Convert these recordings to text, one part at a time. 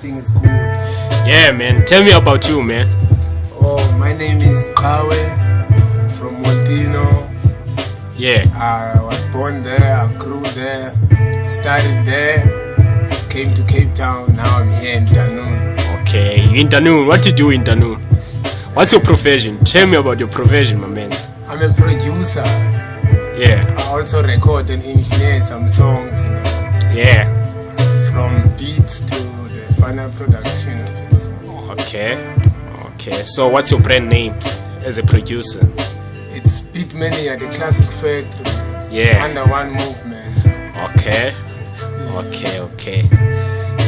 everything is good. Yeah, man. Tell me about you, man. Oh, my name is Kawe from Montino. Yeah. I was born there, I grew there, studied there, came to Cape Town, now I'm here in Dunoon. Okay, you in Dunoon. What do you do in Dunoon? What's your profession? Tell me about your profession, my man. I'm a producer. Yeah. I also record and engineer some songs, Yeah. from beats to the final production of the song. Okay. Okay. So what's your brand name as a producer? It's Beatmania, the Classic Factory. Yeah. Under one movement. Okay. Okay.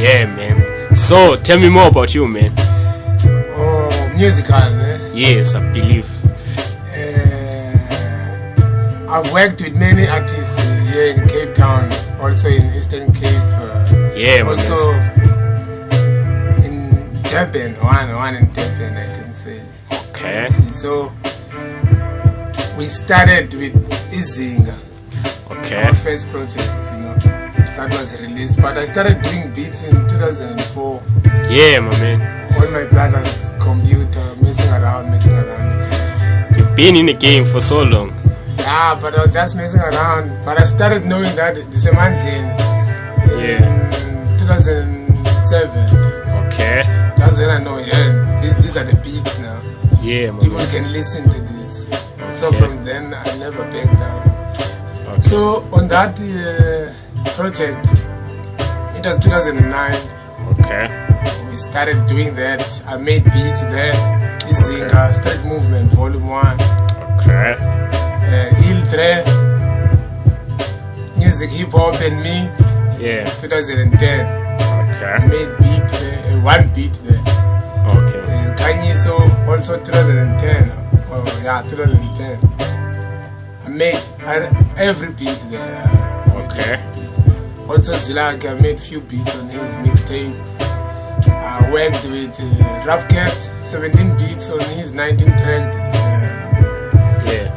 Yeah, man. So tell me more about you, man. Oh, musical, man. Yes, I believe. I've worked with many artists here in Cape Town, also in Eastern Cape. Yeah, man. Also in Durban, one in Durban, I can say. Okay. So we started with Izinga, Okay. our first project, that was released. But I started doing beats in 2004 Yeah, my man. on my brother's computer, messing around. You've been in the game for so long. Yeah, but I was just messing around. But I started knowing that this man in Yeah. 2007. Okay. That's when I know, these are the beats now. Yeah, my People man. can listen to this. So Okay. from then, I never backed down. Okay. So on that project, it was 2009. Okay. We started doing that. I made beats there. Izinga, Street Movement, Volume 1. Okay. Ildre, Music, Hip Hop and Me, Yeah. 2010. Okay. I made beat there, one beat there. Okay. Kanyiso, also 2010. Oh, yeah, 2010. I made every beat there. Okay. Also Zilak, I made few beats on his mixtape. I worked with Rapcat, 17 beats on his 19 track. Yeah.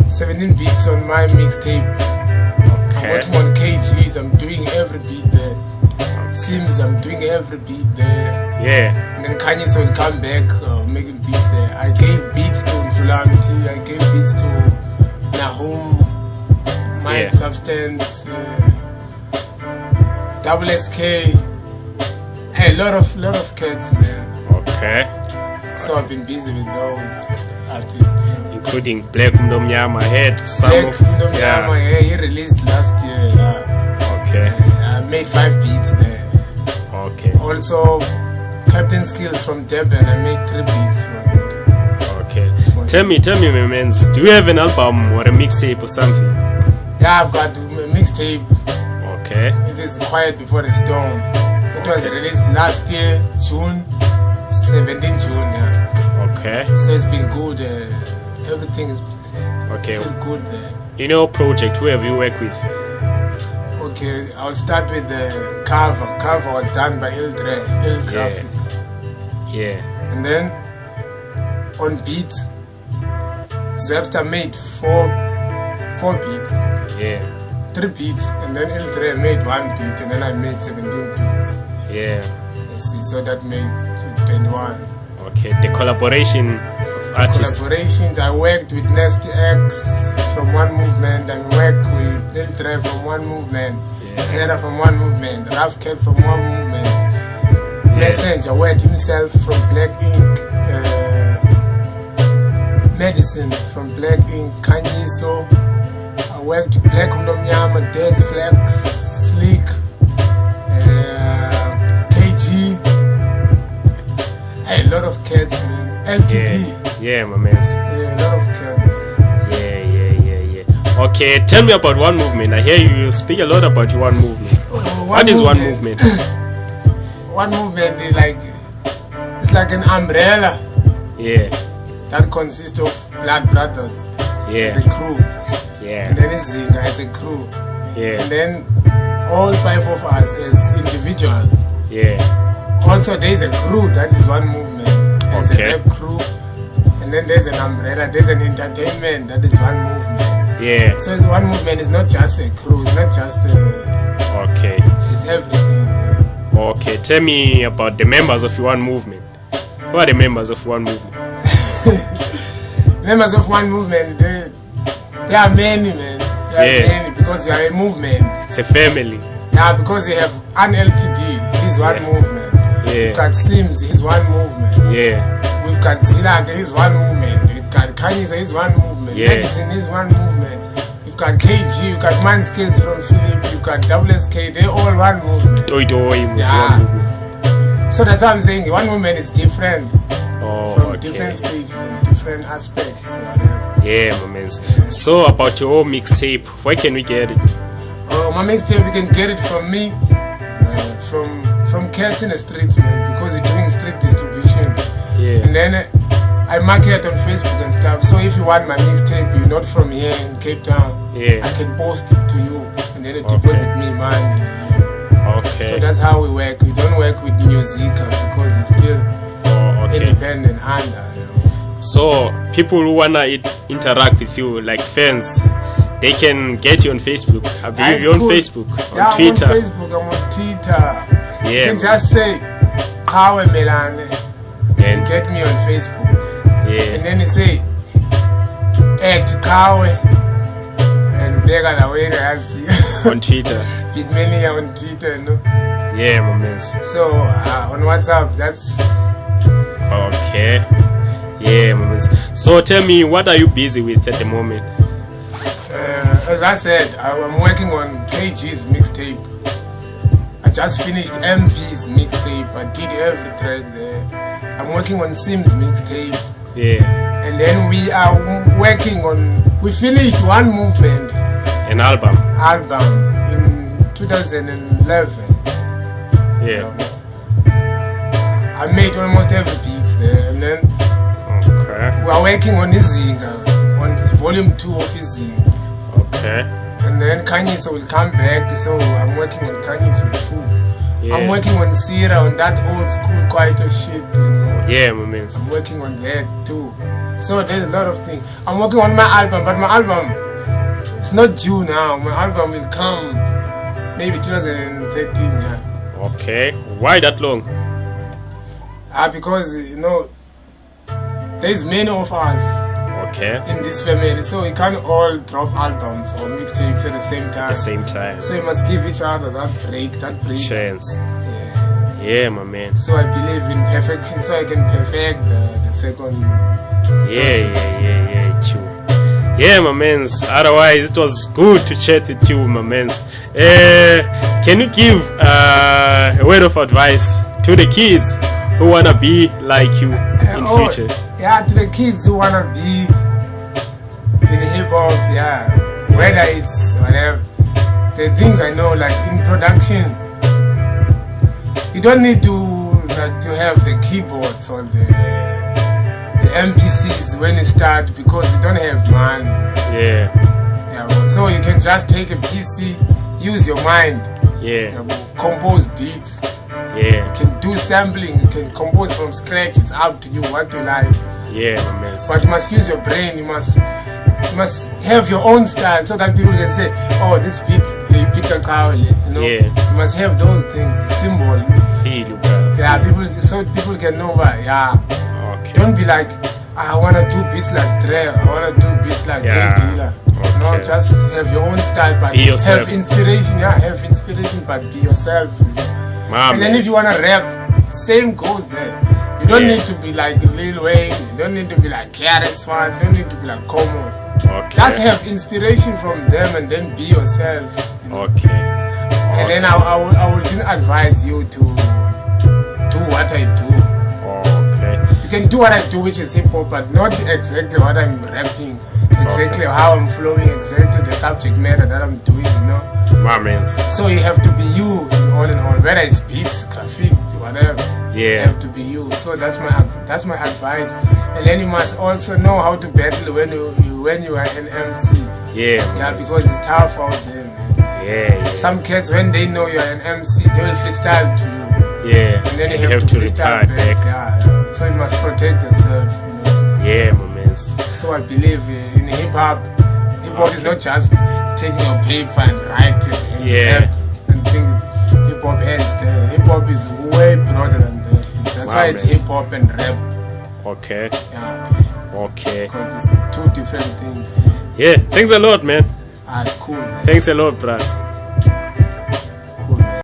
17 beats on my mixtape. I'm Okay. working on KGs, I'm doing every beat there. Sims, I'm doing every beat there. Yeah. And then Kanye will come back making beats there. I gave beats to Mfulamti, I gave beats to Nahum, Mike Yeah. Substance, Double SK. A lot of cats, man. Okay. So I've been busy with those artists. Including Black Mdomnyama had some Black of Mdomnyama, he released last year. Okay. I made 5 beats there. Okay. Also, Captain Skills from Durban, I made 3 beats for him. Okay. Tell me, my man, do you have an album or a mixtape or something? Yeah, I've got a mixtape. Okay. It is Quiet Before the Storm. It was released last year, June, 17 June. Yeah. Okay. So it's been good. Everything is Okay. still good there. In your project, who have you worked with? Okay, I'll start with the cover. Cover was done by Il Graphics. Yeah. And then on beats, Zepster made four beats, Yeah. 3 beats, and then Il made 1 beat, and then I made 17 beats. Yeah. You see, so that made 21. Okay. The collaboration of artists. Collaborations, I worked with Nasty X from one movement, I worked with Il from one movement, Stella from one movement, Raf Cat from one movement, Messenger worked himself from Black Ink, Medicine from Black Ink, Kanyiso. I worked with Black Mdomnyama, Dez Flex, Sleek, KG. A lot of cats, man. LTD. Yeah, my man. Yeah, a lot of cats. Yeah. Okay, tell me about One Movement. I hear you speak a lot about One Movement. What is One Movement? One Movement is it's like an umbrella Yeah. that consists of blood brothers. Yeah. It's a crew. Yeah. And then it's Zinga, it's a crew. Yeah. And then all 5 of us as individuals. Yeah. Also, there's a crew that is One Movement. There's Okay. a rap crew. And then there's an umbrella, there's an entertainment that is One Movement. Yeah. So it's One Movement is not just a crew, it's not just Okay. it's everything. Okay, tell me about the members of One Movement. Who are the members of One Movement? Members of One Movement, there are many, man. There are many because you are a movement. It's a family. Yeah, because you have an LTD, he's one movement. We've got Sims, he's one movement. We've got Zilage, he's one movement. We've got Kanyisa, he's one movement. Medicine is one movement. We've got KG, we've got Man Skills from Philip, we've got WSK, they're all one movement. So that's what I'm saying, one movement is different from different stages and different aspects. Yeah, my man. So about your mixtape, where can we get it? My mixtape, you can get it from me, from Cats in the Street, man, because we're doing street distribution. And then I market on Facebook and stuff. So if you want my mixtape, you're not from here in Cape Town, I can post it to you, and then you deposit me money. So that's how we work. We don't work with music because it's still independent under. So people who wanna interact with you, like fans, they can get you on Facebook. I believe you're on Facebook, on Twitter. I'm on Facebook, I'm on Twitter. You can just say Kawe Melane and get me on Facebook. And then you say @Kawe and Bega la way on Twitter. Fitmania on Twitter, no? Yeah, my man. So on WhatsApp, that's okay. Yeah, my man. So tell me, what are you busy with at the moment? As I said, I'm working on KG's mixtape. I just finished MP's mixtape. I did every track there. I'm working on Sim's mixtape. And then we are working on. We finished One Movement. An album in 2011. I made almost every beat there, and then we are working on Izinga, on volume 2 of Izinga. And then Kanyisa will come back, so I'm working on Kanyisa too. I'm working on Sira, on that old school Kwaito shit, you know. My man. I'm working on that too. So there's a lot of things. I'm working on my album, but my album, it's not due now. My album will come maybe 2013, Why that long? Because, you know, there's many of us in this family, so we can't all drop albums or mixtapes at the same time. So you must give each other that break. Chance. My man. So I believe in perfection, so I can perfect the second. True. My mans. Otherwise, it was good to chat with you, my mans. Can you give a word of advice to the kids who wanna be like you in future? To the kids who wanna be in hip hop, whether it's whatever. The things I know, like in production, you don't need to have the keyboards or the MPCs when you start, because you don't have money. So you can just take a PC, use your mind, compose beats. You can do sampling, you can compose from scratch. It's up to you what you like. My man. But you must use your brain. You must have your own style, so that people can say, "Oh, this beat, you pick a cow." You know, you must have those things, symbol. People, so people can know why. Don't be like, I wanna do beats like Dre, I wanna do beats like J Dilla. No, just have your own style, but have inspiration. Have inspiration, but be yourself. And then if you wanna rap, same goes there. You don't need to be like Lil Wayne. You don't need to be like KRS-One. You don't need to be like Common. Just have inspiration from them and then be yourself. You know? And then I would advise you to do what I do. You can do what I do, which is hip hop, but not exactly what I'm rapping. Exactly how I'm flowing. Exactly the subject matter that I'm doing. You know. So you have to be you in all, whether it's beats, graphic, whatever. You have to be you. So that's my advice. And then you must also know how to battle when you are an MC. Because it's tough out there, man. Some kids, when they know you're an MC, they will freestyle to you. And then you have to freestyle back. So you must protect yourself. You know? My man. So I believe in hip hop. Hip hop is not just taking your paper and writing and rap and think. Hip hip hop ends there. Hip hop is way broader than that. That's why it's hip hop and rap. Okay. Yeah. Okay. Because it's two different things. Yeah. Thanks a lot, man. Cool, man. Thanks a lot, bruh.